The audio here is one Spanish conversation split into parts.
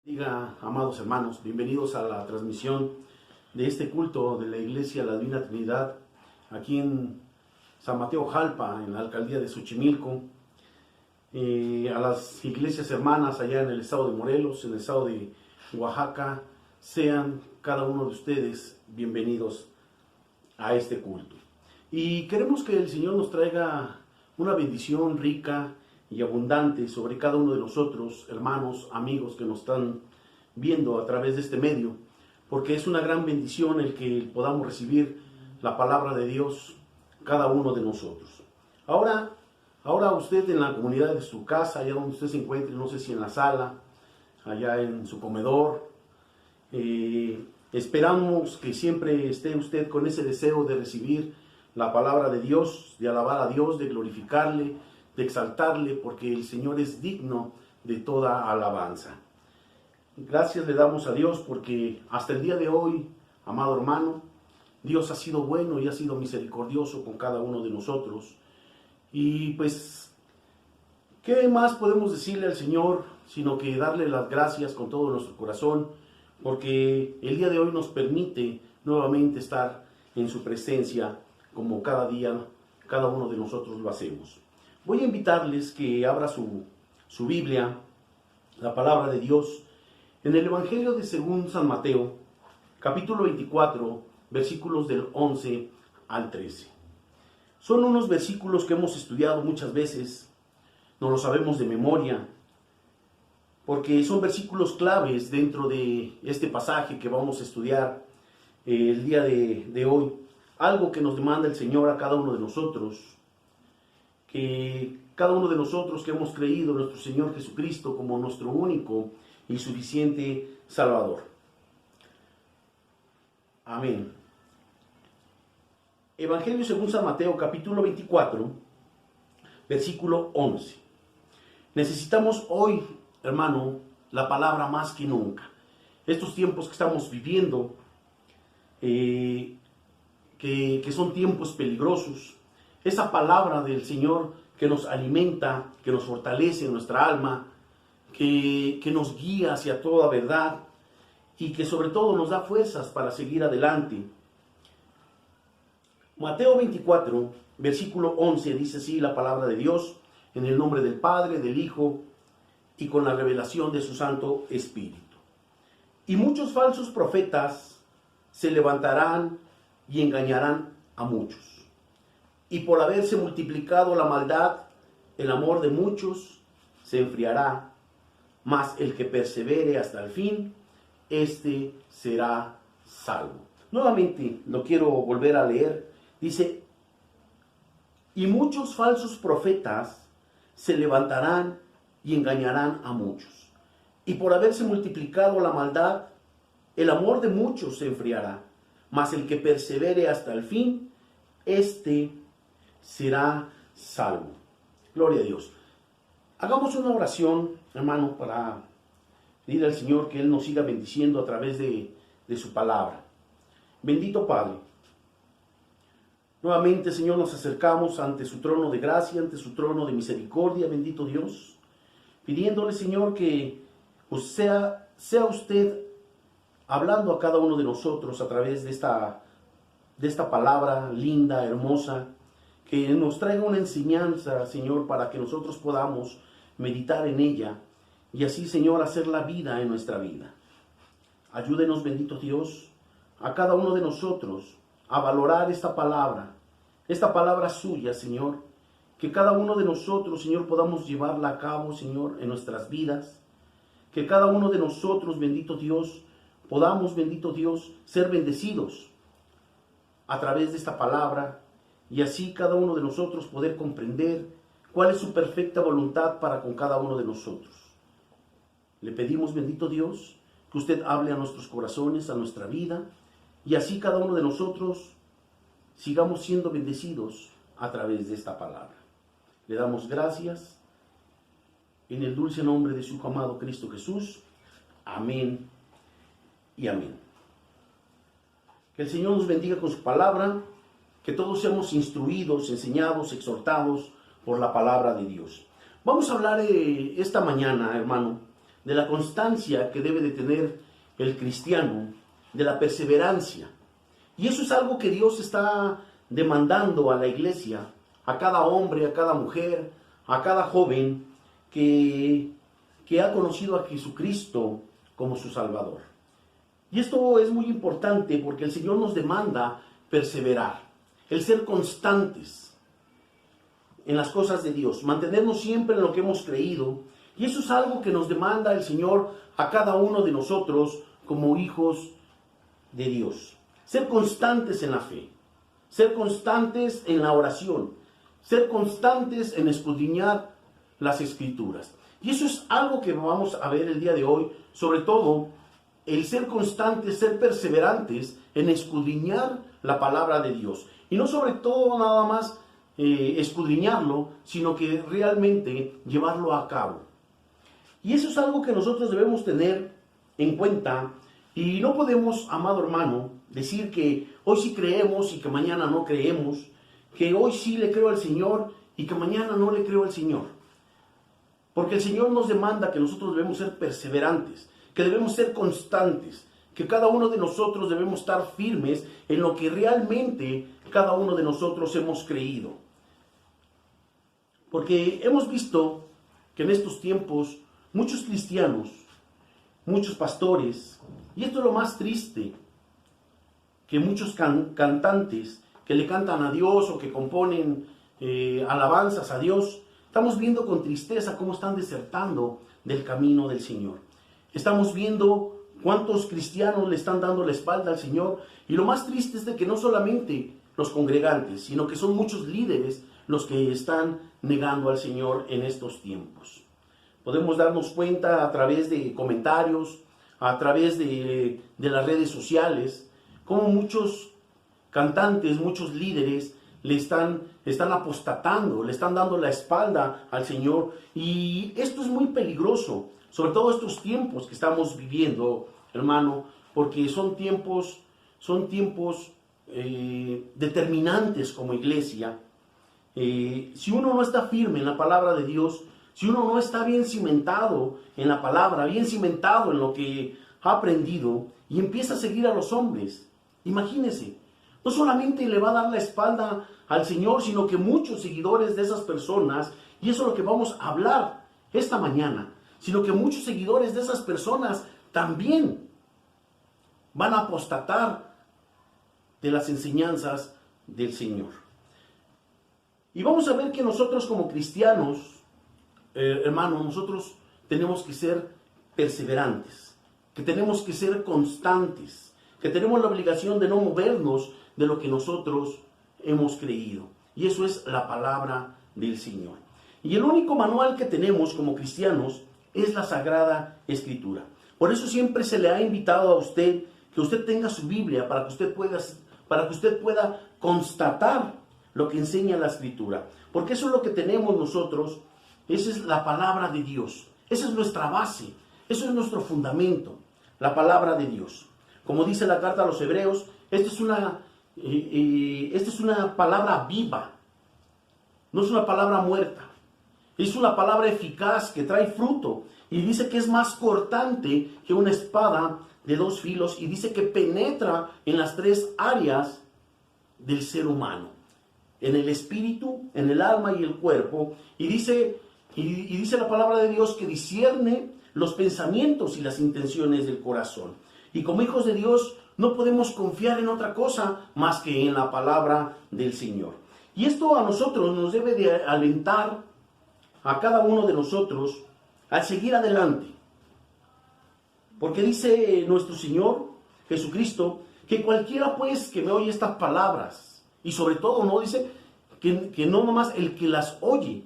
Diga, amados hermanos, bienvenidos a la transmisión de este culto de la Iglesia La Divina Trinidad, aquí en San Mateo Jalpa, en la alcaldía de Xochimilco, a las iglesias hermanas allá en el estado de Morelos, en el estado de Oaxaca. Sean cada uno de ustedes bienvenidos a este culto. Y queremos que el Señor nos traiga una bendición rica y abundante sobre cada uno de nosotros, hermanos, amigos que nos están viendo a través de este medio, porque es una gran bendición el que podamos recibir la palabra de Dios, cada uno de nosotros. Ahora usted en la comunidad de su casa, allá donde usted se encuentre, no sé si en la sala, allá en su comedor, esperamos que siempre esté usted con ese deseo de recibir la palabra de Dios, de alabar a Dios, de glorificarle, de exaltarle, porque el Señor es digno de toda alabanza. Gracias le damos a Dios porque hasta el día de hoy, amado hermano, Dios ha sido bueno y ha sido misericordioso con cada uno de nosotros. Y pues, ¿qué más podemos decirle al Señor sino que darle las gracias con todo nuestro corazón? Porque el día de hoy nos permite nuevamente estar en su presencia como cada día, cada uno de nosotros lo hacemos. Voy a invitarles que abra su Biblia, la palabra de Dios, en el Evangelio de según San Mateo, capítulo 24, versículos del 11 al 13. Son unos versículos que hemos estudiado muchas veces, no lo sabemos de memoria, porque son versículos claves dentro de este pasaje que vamos a estudiar el día de hoy. Algo que nos demanda el Señor a cada uno de nosotros, que cada uno de nosotros que hemos creído en nuestro Señor Jesucristo como nuestro único y suficiente Salvador. Amén. Evangelio según San Mateo, capítulo 24, versículo 11. Necesitamos hoy, hermano, la palabra más que nunca. Estos tiempos que estamos viviendo, que son tiempos peligrosos, esa palabra del Señor que nos alimenta, que nos fortalece en nuestra alma, que nos guía hacia toda verdad y que sobre todo nos da fuerzas para seguir adelante. Mateo 24, versículo 11, dice así la palabra de Dios: en el nombre del Padre, del Hijo y con la revelación de su Santo Espíritu. Y muchos falsos profetas se levantarán y engañarán a muchos. Y por haberse multiplicado la maldad, el amor de muchos se enfriará, mas el que persevere hasta el fin, éste será salvo. Nuevamente lo quiero volver a leer. Dice: y muchos falsos profetas se levantarán y engañarán a muchos. Y por haberse multiplicado la maldad, el amor de muchos se enfriará, mas el que persevere hasta el fin, éste será salvo. Gloria a Dios. Hagamos una oración, hermano, para pedir al Señor que Él nos siga bendiciendo a través de su palabra. Bendito Padre, nuevamente, Señor, nos acercamos ante su trono de gracia, ante su trono de misericordia, bendito Dios, pidiéndole, Señor, que pues, sea usted hablando a cada uno de nosotros a través de esta palabra linda, hermosa, que nos traiga una enseñanza, Señor, para que nosotros podamos meditar en ella y así, Señor, hacer la vida en nuestra vida. Ayúdenos, bendito Dios, a cada uno de nosotros a valorar esta palabra suya, Señor, que cada uno de nosotros, Señor, podamos llevarla a cabo, Señor, en nuestras vidas, que cada uno de nosotros, bendito Dios, podamos, bendito Dios, ser bendecidos a través de esta palabra y así cada uno de nosotros poder comprender cuál es su perfecta voluntad para con cada uno de nosotros. Le pedimos, bendito Dios, que usted hable a nuestros corazones, a nuestra vida, y así cada uno de nosotros sigamos siendo bendecidos a través de esta palabra. Le damos gracias en el dulce nombre de su Hijo amado Cristo Jesús. Amén y amén. Que el Señor nos bendiga con su palabra, que todos seamos instruidos, enseñados, exhortados por la palabra de Dios. Vamos a hablar esta mañana, hermano, de la constancia que debe de tener el cristiano, de la perseverancia. Y eso es algo que Dios está demandando a la iglesia, a cada hombre, a cada mujer, a cada joven que ha conocido a Jesucristo como su Salvador. Y esto es muy importante porque el Señor nos demanda perseverar, el ser constantes en las cosas de Dios, mantenernos siempre en lo que hemos creído. Y eso es algo que nos demanda el Señor a cada uno de nosotros como hijos de Dios. Ser constantes en la fe, ser constantes en la oración, ser constantes en escudriñar las Escrituras. Y eso es algo que vamos a ver el día de hoy, sobre todo el ser constantes, ser perseverantes en escudriñar la palabra de Dios. Y no sobre todo nada más escudriñarlo, sino que realmente llevarlo a cabo. Y eso es algo que nosotros debemos tener en cuenta. Y no podemos, amado hermano, decir que hoy sí creemos y que mañana no creemos, que hoy sí le creo al Señor y que mañana no le creo al Señor. Porque el Señor nos demanda que nosotros debemos ser perseverantes, que debemos ser constantes, que cada uno de nosotros debemos estar firmes en lo que realmente cada uno de nosotros hemos creído. Porque hemos visto que en estos tiempos muchos cristianos, muchos pastores, y esto es lo más triste, que muchos cantantes que le cantan a Dios o que componen alabanzas a Dios, estamos viendo con tristeza cómo están desertando del camino del Señor. Estamos viendo cuántos cristianos le están dando la espalda al Señor, y lo más triste es de que no solamente los congregantes, sino que son muchos líderes los que están negando al Señor en estos tiempos. Podemos darnos cuenta a través de comentarios, a través de las redes sociales, cómo muchos cantantes, muchos líderes le están apostatando, le están dando la espalda al Señor. Y esto es muy peligroso, sobre todo estos tiempos que estamos viviendo, hermano, porque son tiempos determinantes como iglesia. Si uno no está firme en la palabra de Dios, si uno no está bien cimentado en la palabra, bien cimentado en lo que ha aprendido y empieza a seguir a los hombres, imagínese, no solamente le va a dar la espalda al Señor, sino que muchos seguidores de esas personas, y eso es lo que vamos a hablar esta mañana, sino que muchos seguidores de esas personas también van a apostatar de las enseñanzas del Señor. Y vamos a ver que nosotros como cristianos, hermanos, nosotros tenemos que ser perseverantes, que tenemos que ser constantes, que tenemos la obligación de no movernos de lo que nosotros hemos creído. Y eso es la palabra del Señor. Y el único manual que tenemos como cristianos es la Sagrada Escritura. Por eso siempre se le ha invitado a usted que usted tenga su Biblia para que usted pueda constatar lo que enseña la Escritura. Porque eso es lo que tenemos nosotros. Esa es la palabra de Dios. Esa es nuestra base. Eso es nuestro fundamento. La palabra de Dios. Como dice la carta a los Hebreos, esta es una palabra viva. No es una palabra muerta. Es una palabra eficaz que trae fruto. Y dice que es más cortante que una espada de dos filos. Y dice que penetra en las tres áreas del ser humano. En el espíritu, en el alma y el cuerpo. Y dice la palabra de Dios que discierne los pensamientos y las intenciones del corazón. Y como hijos de Dios no podemos confiar en otra cosa más que en la palabra del Señor. Y esto a nosotros nos debe de alentar a cada uno de nosotros a seguir adelante. Porque dice nuestro Señor Jesucristo que cualquiera pues que me oye estas palabras, y sobre todo no dice que no nomás el que las oye,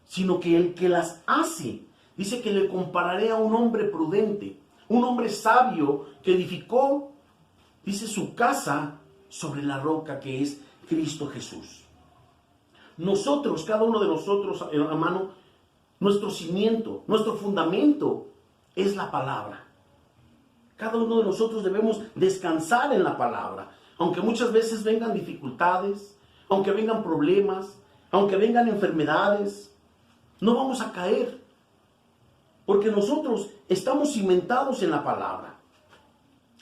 sino que el que las hace. Dice que le compararé a un hombre prudente, un hombre sabio que edificó, dice, su casa sobre la roca que es Cristo Jesús. Nosotros, cada uno de nosotros, hermano, nuestro cimiento, nuestro fundamento es la palabra. Cada uno de nosotros debemos descansar en la palabra. Aunque muchas veces vengan dificultades, aunque vengan problemas, aunque vengan enfermedades, no vamos a caer. porque nosotros estamos cimentados en la palabra.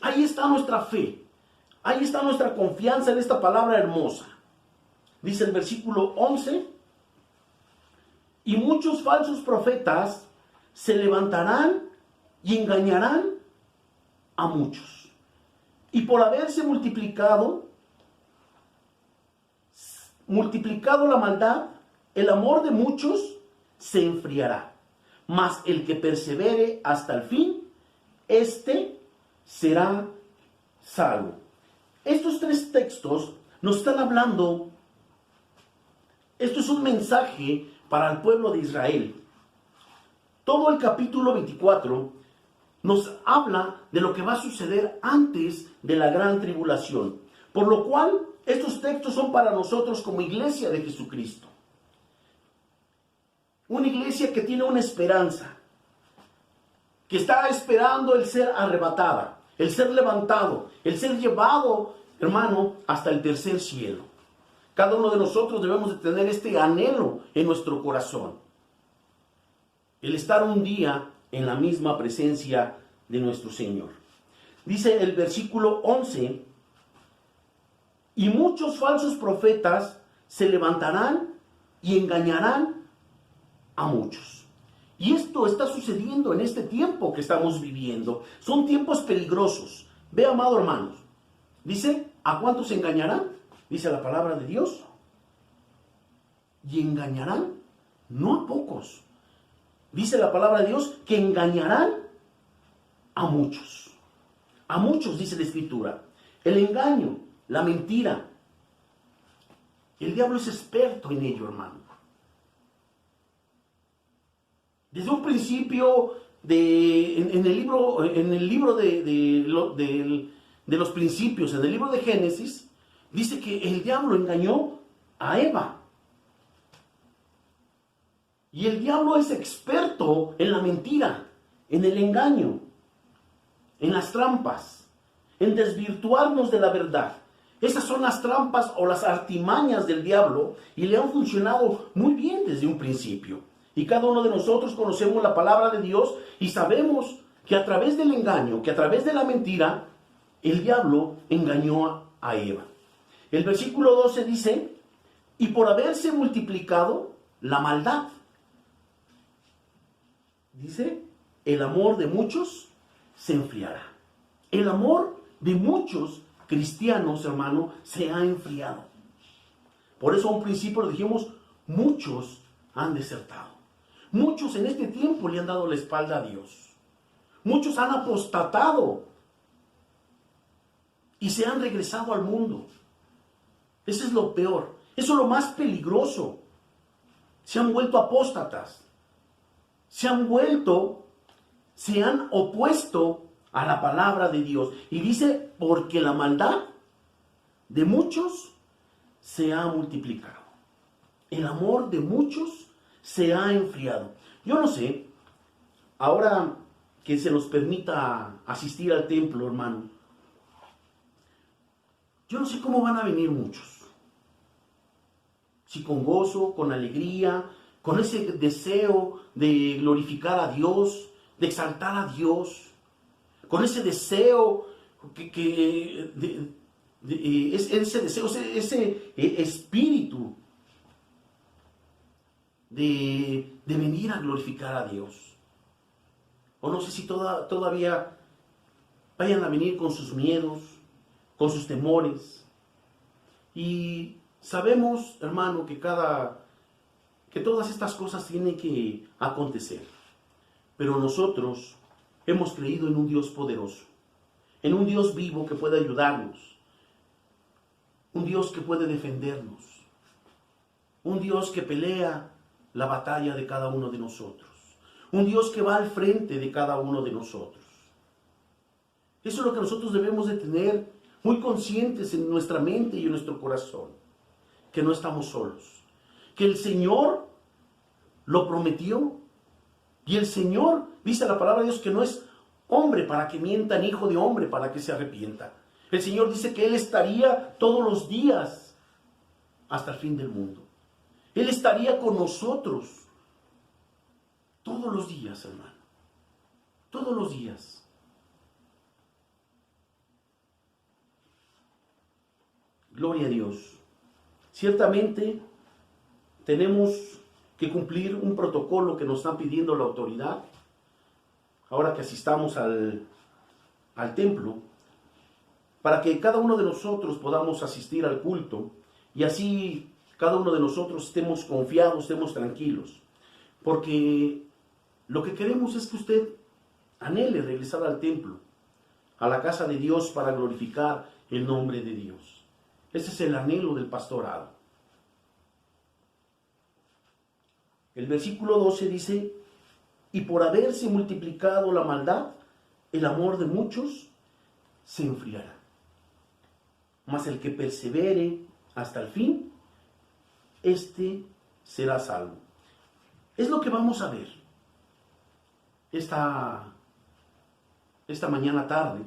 Ahí está nuestra fe, ahí está nuestra confianza en esta palabra hermosa. Dice el versículo 11, y muchos falsos profetas se levantarán y engañarán a muchos. Y por haberse multiplicado la maldad, el amor de muchos se enfriará. Mas el que persevere hasta el fin, éste será salvo. Estos tres textos nos están hablando, esto es un mensaje para el pueblo de Israel. Todo el capítulo 24 nos habla de lo que va a suceder antes de la gran tribulación. Por lo cual, estos textos son para nosotros como iglesia de Jesucristo. Una iglesia que tiene una esperanza, que está esperando el ser arrebatada, el ser levantado, el ser llevado, hermano, hasta el tercer cielo. Cada uno de nosotros debemos de tener este anhelo en nuestro corazón. El estar un día en la misma presencia de nuestro Señor. Dice el versículo 11, y muchos falsos profetas se levantarán y engañarán a muchos. Y esto está sucediendo en este tiempo que estamos viviendo. Son tiempos peligrosos. Ve, amado hermanos, dice, ¿a cuántos engañarán? Dice la palabra de Dios. Y engañarán no a pocos. Dice la palabra de Dios que engañarán a muchos. A muchos, dice la Escritura. El engaño, la mentira. El diablo es experto en ello, hermano. Desde un principio, en el libro de los principios, en el libro de Génesis, dice que el diablo engañó a Eva. Y el diablo es experto en la mentira, en el engaño, en las trampas, en desvirtuarnos de la verdad. Esas son las trampas o las artimañas del diablo y le han funcionado muy bien desde un principio. Y cada uno de nosotros conocemos la palabra de Dios y sabemos que a través del engaño, que a través de la mentira, el diablo engañó a Eva. El versículo 12 dice, y por haberse multiplicado la maldad, dice, el amor de muchos se enfriará. El amor de muchos cristianos, hermano, se ha enfriado. Por eso a un principio lo dijimos, muchos han desertado. Muchos en este tiempo le han dado la espalda a Dios. Muchos han apostatado y se han regresado al mundo. Eso es lo peor. Eso es lo más peligroso. Se han vuelto apóstatas. Se han opuesto a la palabra de Dios. Y dice, porque la maldad de muchos se ha multiplicado. El amor de muchos se ha enfriado. Yo no sé, ahora que se nos permita asistir al templo, hermano, yo no sé cómo van a venir muchos. Si con gozo, con alegría, con ese deseo de glorificar a Dios, de exaltar a Dios, con ese deseo, ese espíritu de venir a glorificar a Dios. O no sé si todavía vayan a venir con sus miedos, con sus temores. Y sabemos, hermano, que todas estas cosas tienen que acontecer. Pero nosotros hemos creído en un Dios poderoso, en un Dios vivo que puede ayudarnos, un Dios que puede defendernos, un Dios que pelea la batalla de cada uno de nosotros, un Dios que va al frente de cada uno de nosotros. Eso es lo que nosotros debemos de tener muy conscientes en nuestra mente y en nuestro corazón, que no estamos solos, que el Señor lo prometió. Y el Señor, dice la palabra de Dios, que no es hombre para que mienta, ni hijo de hombre para que se arrepienta. El Señor dice que Él estaría todos los días hasta el fin del mundo. Él estaría con nosotros todos los días, hermano. todos los días. Gloria a Dios. Ciertamente tenemos que cumplir un protocolo que nos está pidiendo la autoridad. Ahora que asistamos al templo, para que cada uno de nosotros podamos asistir al culto y así cada uno de nosotros estemos confiados, estemos tranquilos. Porque lo que queremos es que usted anhele regresar al templo, a la casa de Dios para glorificar el nombre de Dios. Ese es el anhelo del pastorado. El versículo 12 dice: y por haberse multiplicado la maldad, el amor de muchos se enfriará. Mas el que persevere hasta el fin, este será salvo. Es lo que vamos a ver esta mañana tarde.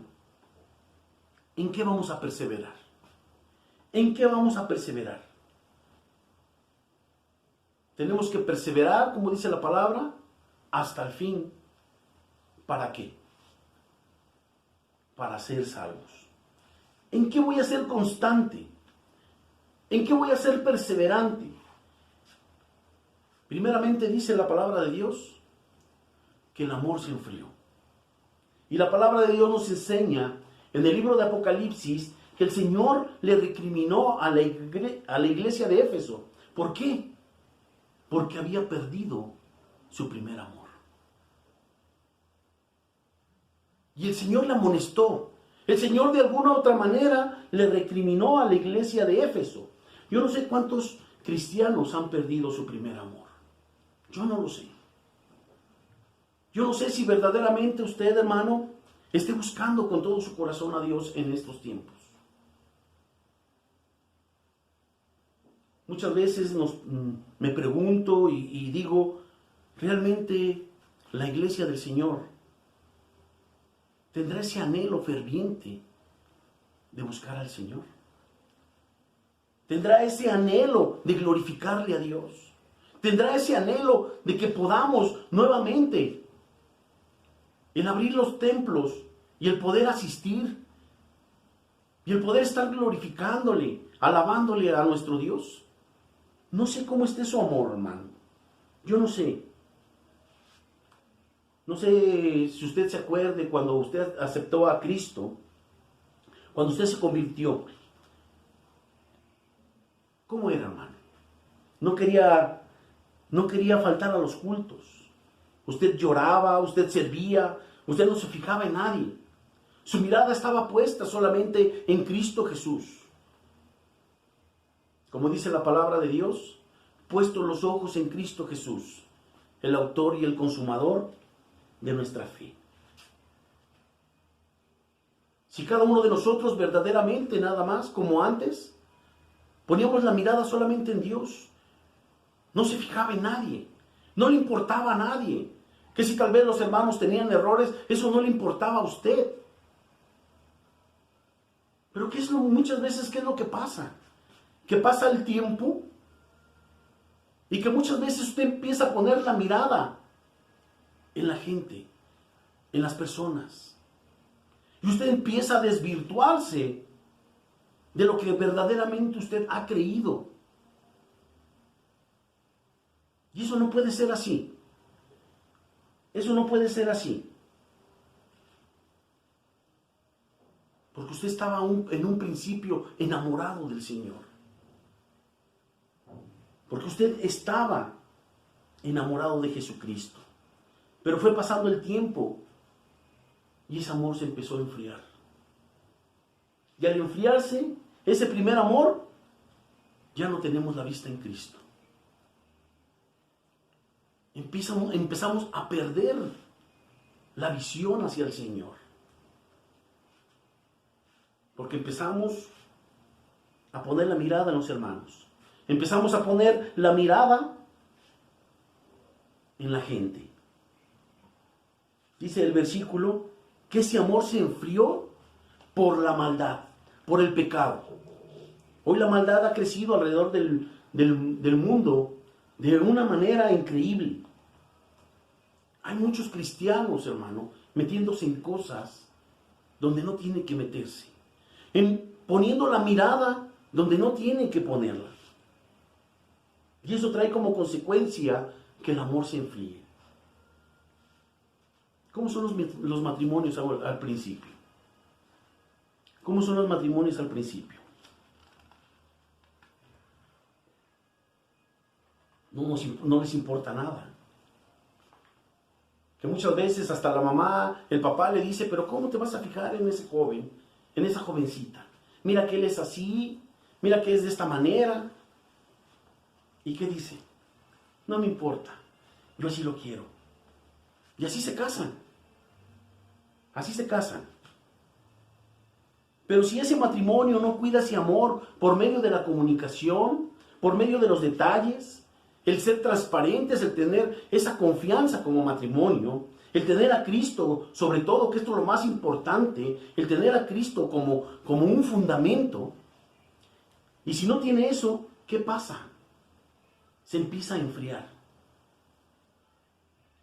¿En qué vamos a perseverar? ¿En qué vamos a perseverar? Tenemos que perseverar, como dice la palabra, hasta el fin. ¿Para qué? Para ser salvos. ¿En qué voy a ser constante? ¿En qué voy a ser perseverante? Primeramente dice la palabra de Dios que el amor se enfrió. Y la palabra de Dios nos enseña en el libro de Apocalipsis que el Señor le recriminó a la iglesia de Éfeso. ¿Por qué? Porque había perdido su primer amor. Y el Señor le amonestó. El Señor de alguna u otra manera le recriminó a la iglesia de Éfeso. Yo no sé cuántos cristianos han perdido su primer amor. Yo no lo sé. Yo no sé si verdaderamente usted, hermano, esté buscando con todo su corazón a Dios en estos tiempos. Muchas veces me pregunto y digo, ¿realmente la iglesia del Señor tendrá ese anhelo ferviente de buscar al Señor? ¿Tendrá ese anhelo de glorificarle a Dios? ¿Tendrá ese anhelo de que podamos nuevamente el abrir los templos y el poder asistir y el poder estar glorificándole, alabándole a nuestro Dios? No sé cómo esté su amor, hermano. Yo no sé. No sé si usted se acuerde cuando usted aceptó a Cristo, cuando usted se convirtió. ¿Cómo era, hermano? No quería faltar a los cultos. Usted lloraba, usted servía, usted no se fijaba en nadie. Su mirada estaba puesta solamente en Cristo Jesús. Como dice la palabra de Dios, puestos los ojos en Cristo Jesús, el autor y el consumador de nuestra fe. Si cada uno de nosotros verdaderamente, nada más, como antes, poníamos la mirada solamente en Dios, no se fijaba en nadie, no le importaba a nadie, que si tal vez los hermanos tenían errores, eso no le importaba a usted. Pero muchas veces, ¿qué es lo que pasa? Que pasa el tiempo y que muchas veces usted empieza a poner la mirada en la gente, en las personas. Y usted empieza a desvirtuarse de lo que verdaderamente usted ha creído. Y eso no puede ser así. Eso no puede ser así. Porque usted estaba en un principio enamorado del Señor. Porque usted estaba enamorado de Jesucristo. Pero fue pasando el tiempo y ese amor se empezó a enfriar. Y al enfriarse, ese primer amor, ya no tenemos la vista en Cristo. Empezamos a perder la visión hacia el Señor. Porque empezamos a poner la mirada en los hermanos. Empezamos a poner la mirada en la gente. Dice el versículo que ese amor se enfrió por la maldad, por el pecado. Hoy la maldad ha crecido alrededor del mundo de una manera increíble. Hay muchos cristianos, hermano, metiéndose en cosas donde no tiene que meterse, en poniendo la mirada donde no tiene que ponerla. Y eso trae como consecuencia que el amor se enfríe. ¿Cómo son los matrimonios al principio? ¿Cómo son los matrimonios al principio? No les importa nada. Que muchas veces hasta la mamá, el papá le dice, pero ¿cómo te vas a fijar en ese joven, en esa jovencita? Mira que él es así, mira que es de esta manera. ¿Y qué dice? No me importa, yo así lo quiero. Y así se casan. Así se casan. Pero si ese matrimonio no cuida ese amor por medio de la comunicación, por medio de los detalles, el ser transparentes, el tener esa confianza como matrimonio, el tener a Cristo, sobre todo, que esto es lo más importante, el tener a Cristo como un fundamento. Y si no tiene eso, ¿qué pasa? Se empieza a enfriar.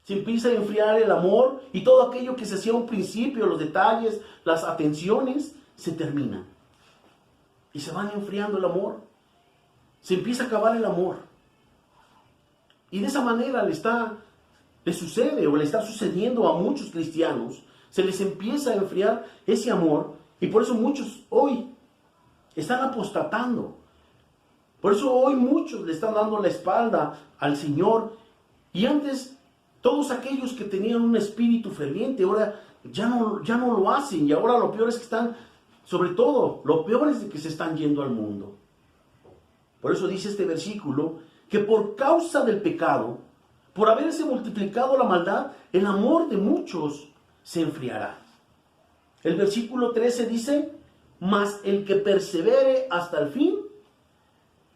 Se empieza a enfriar el amor y todo aquello que se hacía un principio, los detalles, las atenciones, se terminan. Y se van enfriando el amor. Se empieza a acabar el amor. Y de esa manera le sucede o le está sucediendo a muchos cristianos. Se les empieza a enfriar ese amor y por eso muchos hoy están apostatando. Por eso hoy muchos le están dando la espalda al Señor. Y antes, todos aquellos que tenían un espíritu ferviente, ahora ya no lo hacen. Y ahora lo peor es que están, sobre todo, lo peor es de que se están yendo al mundo. Por eso dice este versículo, que por causa del pecado, por haberse multiplicado la maldad, el amor de muchos se enfriará. El versículo 13 dice, mas el que persevere hasta el fin,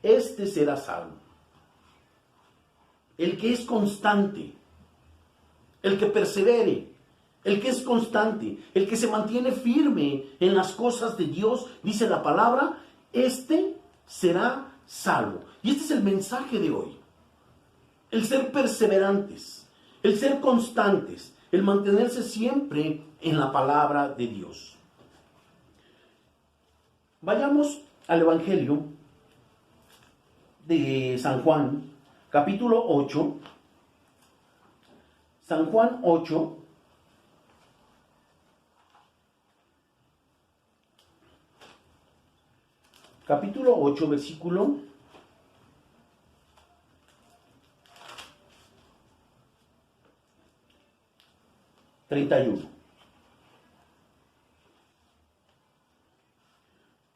este será salvo. El que es constante, el que persevere, el que es constante, el que se mantiene firme en las cosas de Dios, dice la palabra, este será salvo. Y este es el mensaje de hoy. El ser perseverantes, el ser constantes, el mantenerse siempre en la palabra de Dios. Vayamos al Evangelio de San Juan, capítulo 8. San Juan 8. Capítulo 8, versículo 31.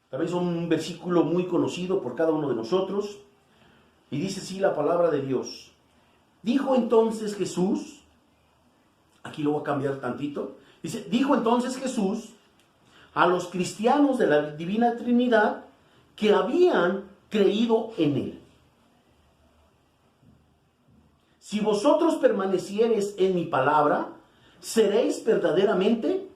Tal vez un versículo muy conocido por cada uno de nosotros. Y dice así la palabra de Dios. Dijo entonces Jesús, aquí lo voy a cambiar tantito. Dice, dijo entonces Jesús a los cristianos de la Divina Trinidad que habían creído en Él. Si vosotros permaneciereis en mi palabra, seréis verdaderamente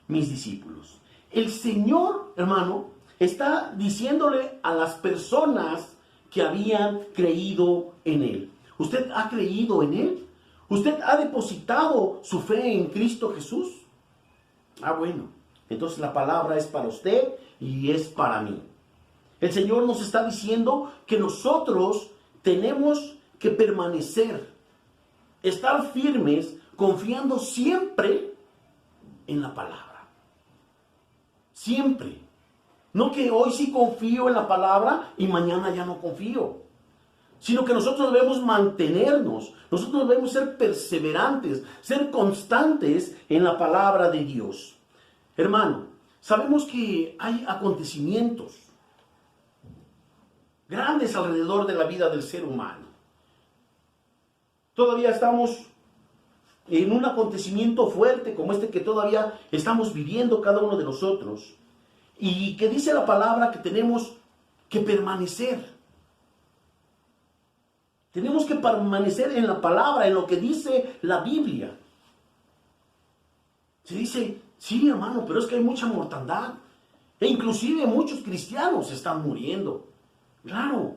mis discípulos. El Señor, hermano, está diciéndole a las personas que habían creído en Él. ¿Usted ha creído en Él? ¿Usted ha depositado su fe en Cristo Jesús? Ah, bueno, entonces la palabra es para usted y es para mí. El Señor nos está diciendo que nosotros tenemos que permanecer, estar firmes, confiando siempre en la palabra. Siempre. No que hoy sí confío en la palabra y mañana ya no confío. Sino que nosotros debemos mantenernos, nosotros debemos ser perseverantes, ser constantes en la palabra de Dios. Hermano, sabemos que hay acontecimientos grandes alrededor de la vida del ser humano. Todavía estamos en un acontecimiento fuerte como este que todavía estamos viviendo cada uno de nosotros. Y que dice la palabra que tenemos que permanecer. Tenemos que permanecer en la palabra, en lo que dice la Biblia. Se dice, sí hermano, pero es que hay mucha mortandad. E inclusive muchos cristianos están muriendo. Claro.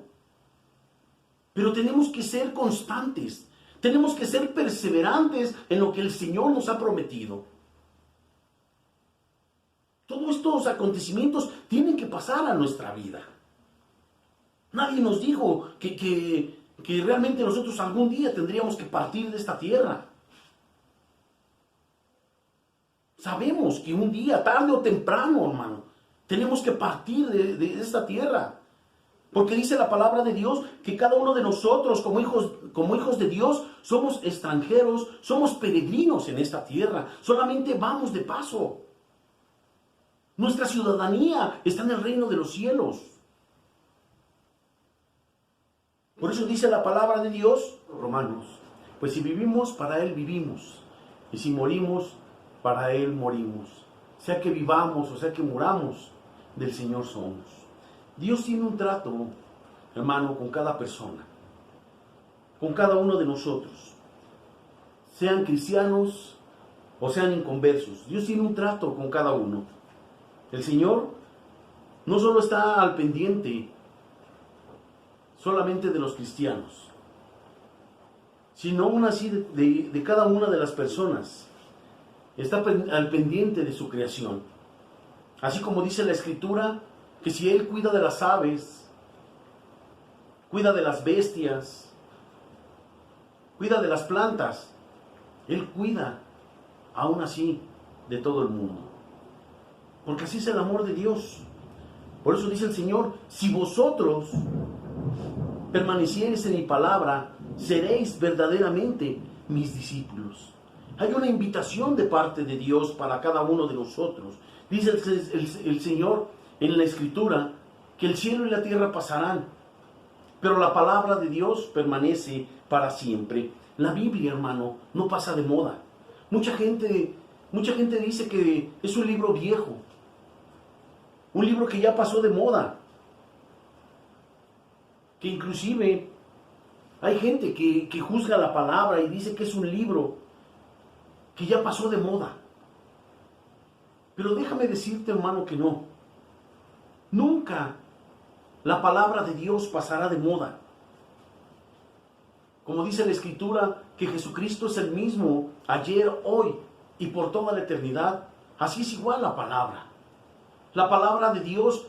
Pero tenemos que ser constantes. Tenemos que ser perseverantes en lo que el Señor nos ha prometido. Todos estos acontecimientos tienen que pasar a nuestra vida. Nadie nos dijo que realmente nosotros algún día tendríamos que partir de esta tierra. Sabemos que un día, tarde o temprano, hermano, tenemos que partir de esta tierra. Porque dice la palabra de Dios que cada uno de nosotros, como hijos de Dios, somos extranjeros, somos peregrinos en esta tierra. Solamente vamos de paso. Nuestra ciudadanía está en el reino de los cielos. Por eso dice la palabra de Dios, Romanos, pues si vivimos, para Él vivimos. Y si morimos, para Él morimos. Sea que vivamos o sea que muramos, del Señor somos. Dios tiene un trato, hermano, con cada persona, con cada uno de nosotros, sean cristianos o sean inconversos. Dios tiene un trato con cada uno. El Señor no solo está al pendiente solamente de los cristianos, sino aún así de cada una de las personas. Está al pendiente de su creación. Así como dice la Escritura, que si Él cuida de las aves, cuida de las bestias, cuida de las plantas, Él cuida aún así de todo el mundo. Porque así es el amor de Dios. Por eso dice el Señor, si vosotros permaneciereis en mi palabra, seréis verdaderamente mis discípulos. Hay una invitación de parte de Dios para cada uno de nosotros. Dice el Señor en la Escritura que el cielo y la tierra pasarán, pero la palabra de Dios permanece para siempre. La Biblia, hermano, no pasa de moda. Mucha gente dice que es un libro viejo, un libro que ya pasó de moda, que inclusive hay gente que juzga la palabra y dice que es un libro que ya pasó de moda. Pero déjame decirte, hermano, que no. Nunca la palabra de Dios pasará de moda. Como dice la Escritura, que Jesucristo es el mismo ayer, hoy y por toda la eternidad. Así es igual la palabra. La palabra de Dios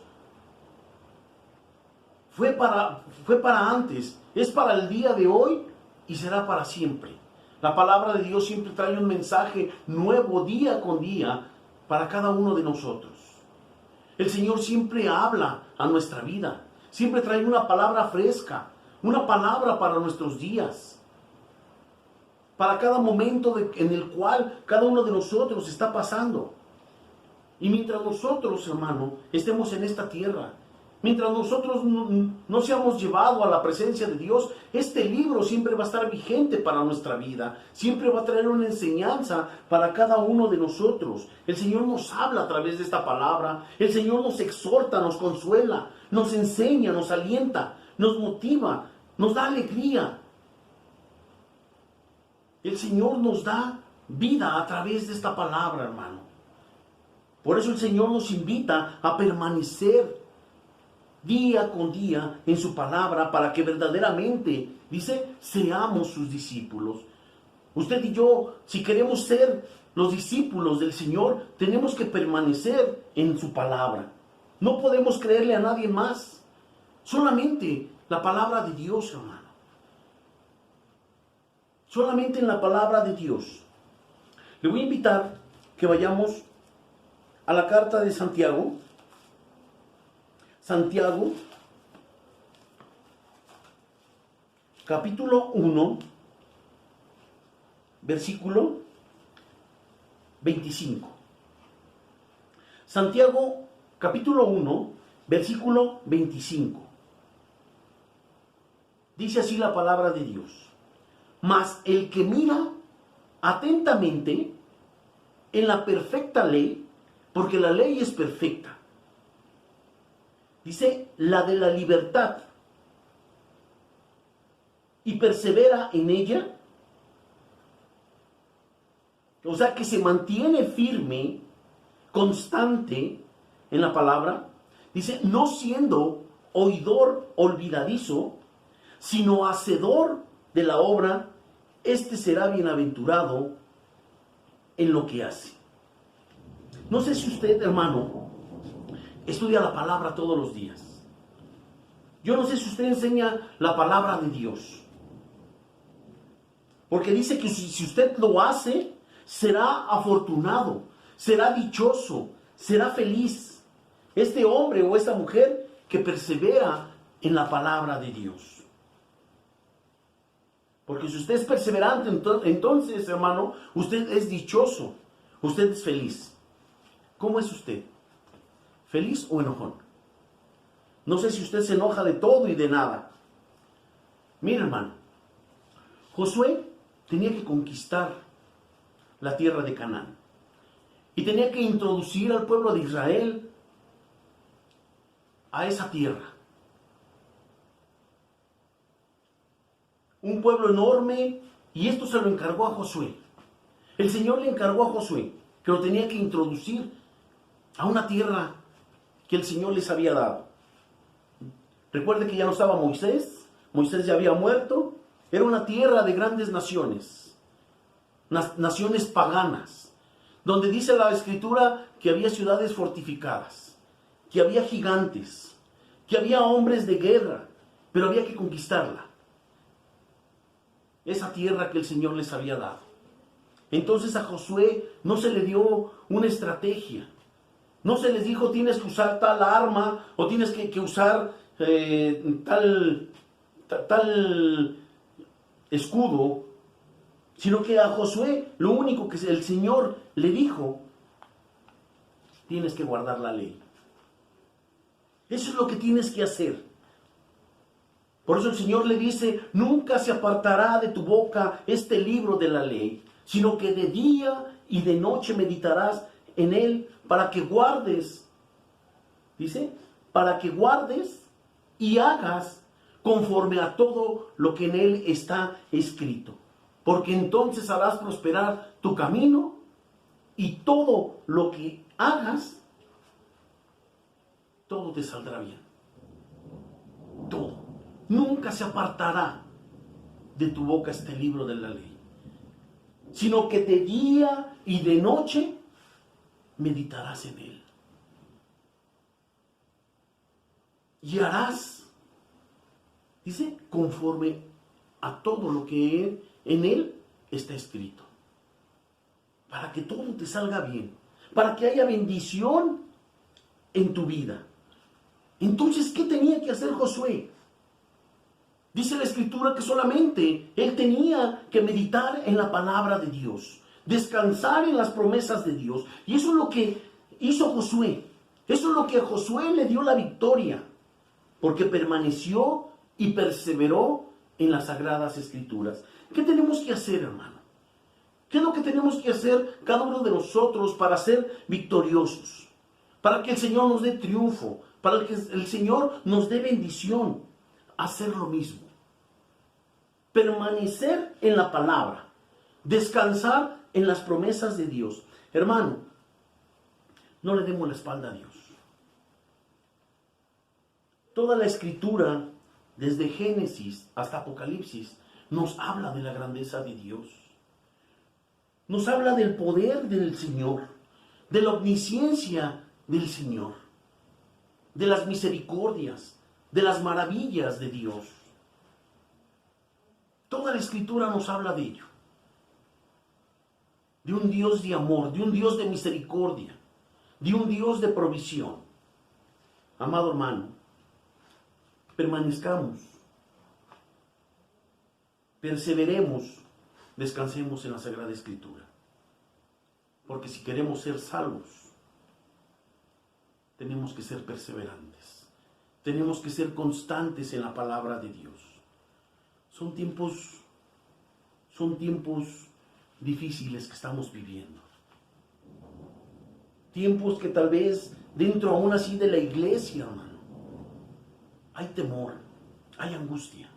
fue para antes, es para el día de hoy y será para siempre. La palabra de Dios siempre trae un mensaje nuevo día con día para cada uno de nosotros. El Señor siempre habla a nuestra vida, siempre trae una palabra fresca, una palabra para nuestros días, para cada momento en el cual cada uno de nosotros está pasando. Y mientras nosotros, hermano, estemos en esta tierra, mientras nosotros no seamos llevados a la presencia de Dios, este libro siempre va a estar vigente para nuestra vida. Siempre va a traer una enseñanza para cada uno de nosotros. El Señor nos habla a través de esta palabra. El Señor nos exhorta, nos consuela, nos enseña, nos alienta, nos motiva, nos da alegría. El Señor nos da vida a través de esta palabra, hermano. Por eso el Señor nos invita a permanecer día con día en su palabra, para que verdaderamente, dice, seamos sus discípulos. Usted y yo, si queremos ser los discípulos del Señor, tenemos que permanecer en su palabra. No podemos creerle a nadie más, solamente la palabra de Dios, hermano. Solamente en la palabra de Dios. Le voy a invitar que vayamos a la carta de Santiago. Santiago, capítulo 1, versículo 25. Santiago, capítulo 1, versículo 25. Dice así la palabra de Dios. Mas el que mira atentamente en la perfecta ley, porque la ley es perfecta. Dice, la de la libertad, y persevera en ella. O sea, que se mantiene firme, constante en la palabra. Dice, no siendo oidor olvidadizo, sino hacedor de la obra, este será bienaventurado en lo que hace. No sé si usted, hermano, estudia la palabra todos los días. Yo no sé si usted enseña la palabra de Dios. Porque dice que si usted lo hace, será afortunado, será dichoso, será feliz. Este hombre o esta mujer que persevera en la palabra de Dios. Porque si usted es perseverante, entonces, hermano, usted es dichoso, usted es feliz. ¿Cómo es usted? ¿Feliz o enojón? No sé si usted se enoja de todo y de nada. Mira, hermano, Josué tenía que conquistar la tierra de Canaán. Y tenía que introducir al pueblo de Israel a esa tierra. Un pueblo enorme, y esto se lo encargó a Josué. El Señor le encargó a Josué que lo tenía que introducir a una tierra que el Señor les había dado. Recuerde que ya no estaba Moisés. Moisés ya había muerto. Era una tierra de grandes naciones. Naciones paganas. Donde dice la Escritura que había ciudades fortificadas. Que había gigantes. Que había hombres de guerra. Pero había que conquistarla. Esa tierra que el Señor les había dado. Entonces a Josué no se le dio una estrategia. No se les dijo tienes que usar tal arma o tienes que usar tal escudo. Sino que a Josué lo único que el Señor le dijo, tienes que guardar la ley. Eso es lo que tienes que hacer. Por eso el Señor le dice, nunca se apartará de tu boca este libro de la ley, sino que de día y de noche meditarás en él para que guardes, dice, para que guardes y hagas conforme a todo lo que en él está escrito. Porque entonces harás prosperar tu camino y todo lo que hagas, todo te saldrá bien. Todo. Nunca se apartará de tu boca este libro de la ley, sino que de día y de noche meditarás en él. Y harás, dice, conforme a todo lo que en él está escrito. Para que todo te salga bien. Para que haya bendición en tu vida. Entonces, ¿qué tenía que hacer Josué? Dice la Escritura que solamente él tenía que meditar en la palabra de Dios, descansar en las promesas de Dios. Y eso es lo que hizo Josué. Eso es lo que a Josué le dio la victoria, porque permaneció y perseveró en las Sagradas Escrituras. ¿Qué tenemos que hacer, hermano? ¿Qué es lo que tenemos que hacer cada uno de nosotros para ser victoriosos? Para que el Señor nos dé triunfo, para que el Señor nos dé bendición. Hacer lo mismo. Permanecer en la palabra. Descansar en las promesas de Dios. Hermano, no le demos la espalda a Dios. Toda la Escritura, desde Génesis hasta Apocalipsis, nos habla de la grandeza de Dios. Nos habla del poder del Señor, de la omnisciencia del Señor, de las misericordias, de las maravillas de Dios. Toda la Escritura nos habla de ello. De un Dios de amor, de un Dios de misericordia, de un Dios de provisión. Amado hermano, permanezcamos, perseveremos, descansemos en la Sagrada Escritura. Porque si queremos ser salvos, tenemos que ser perseverantes. Tenemos que ser constantes en la palabra de Dios. Son tiempos difíciles que estamos viviendo. Tiempos que tal vez dentro aún así de la iglesia, hermano, hay temor, hay angustia.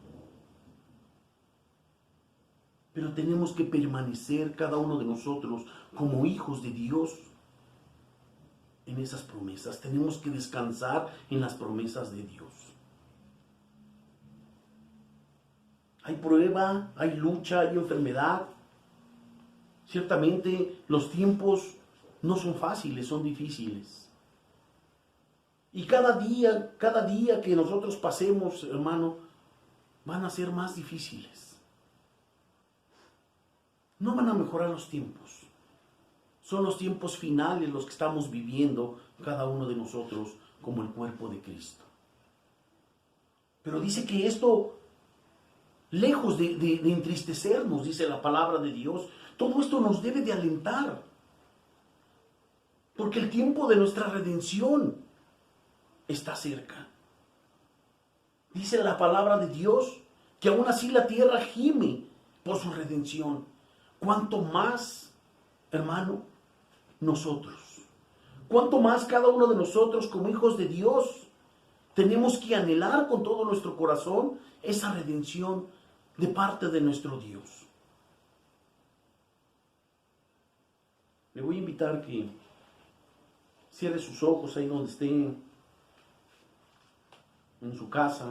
Pero tenemos que permanecer cada uno de nosotros como hijos de Dios en esas promesas. Tenemos que descansar en las promesas de Dios. hay prueba, hay lucha, hay enfermedad. Ciertamente los tiempos no son fáciles, son difíciles. Y cada día que nosotros pasemos, hermano, van a ser más difíciles. No van a mejorar los tiempos. Son los tiempos finales los que estamos viviendo cada uno de nosotros como el cuerpo de Cristo. Pero dice que esto, lejos de entristecernos, dice la palabra de Dios, todo esto nos debe de alentar. Porque el tiempo de nuestra redención está cerca. Dice la palabra de Dios que aún así la tierra gime por su redención. ¿Cuánto más, hermano, nosotros? ¿Cuánto más cada uno de nosotros como hijos de Dios tenemos que anhelar con todo nuestro corazón esa redención de parte de nuestro Dios? Le voy a invitar que cierre sus ojos ahí donde esté, en su casa,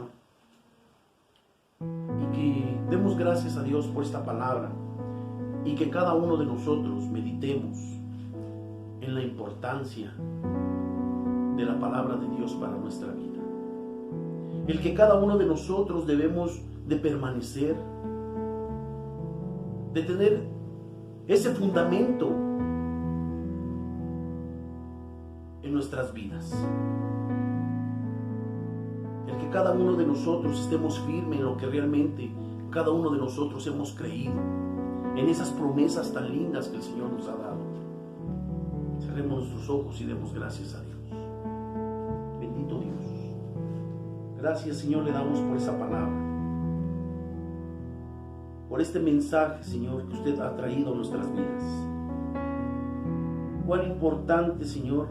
y que demos gracias a Dios por esta palabra, y que cada uno de nosotros meditemos en la importancia de la palabra de Dios para nuestra vida. El que cada uno de nosotros debemos de permanecer, de tener ese fundamento en nuestras vidas. El que cada uno de nosotros estemos firmes en lo que realmente cada uno de nosotros hemos creído, en esas promesas tan lindas que el Señor nos ha dado. Cerremos nuestros ojos y demos gracias a Dios. Bendito Dios. Gracias, Señor, le damos por esa palabra, por este mensaje, Señor, que usted ha traído a nuestras vidas. Cuán importante, Señor,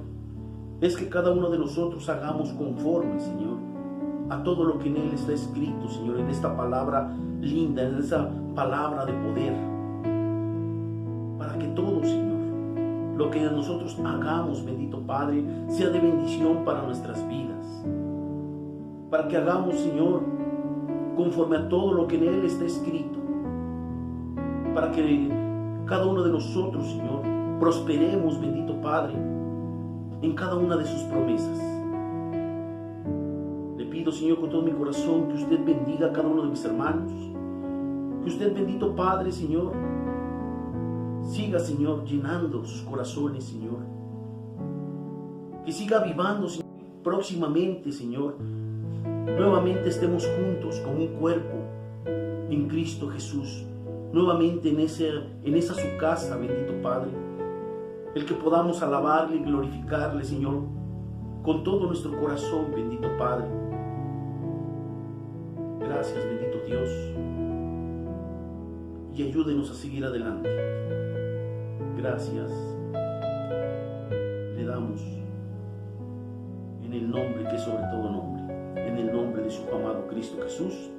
es que cada uno de nosotros hagamos conforme, Señor, a todo lo que en Él está escrito, Señor, en esta palabra linda, en esa palabra de poder, para que todo, Señor, lo que nosotros hagamos, bendito Padre, sea de bendición para nuestras vidas, para que hagamos, Señor, conforme a todo lo que en Él está escrito, para que cada uno de nosotros, Señor, prosperemos, bendito Padre, en cada una de sus promesas. Le pido, Señor, con todo mi corazón, que usted bendiga a cada uno de mis hermanos, que usted, bendito Padre, Señor, siga, Señor, llenando sus corazones, Señor, que siga avivando, Señor, próximamente, Señor, nuevamente estemos juntos como un cuerpo en Cristo Jesús, nuevamente en esa su casa, bendito Padre, el que podamos alabarle y glorificarle, Señor, con todo nuestro corazón, bendito Padre. Gracias, bendito Dios, y ayúdenos a seguir adelante. Gracias le damos en el nombre que es sobre todo nombre, en el nombre de su amado Cristo Jesús.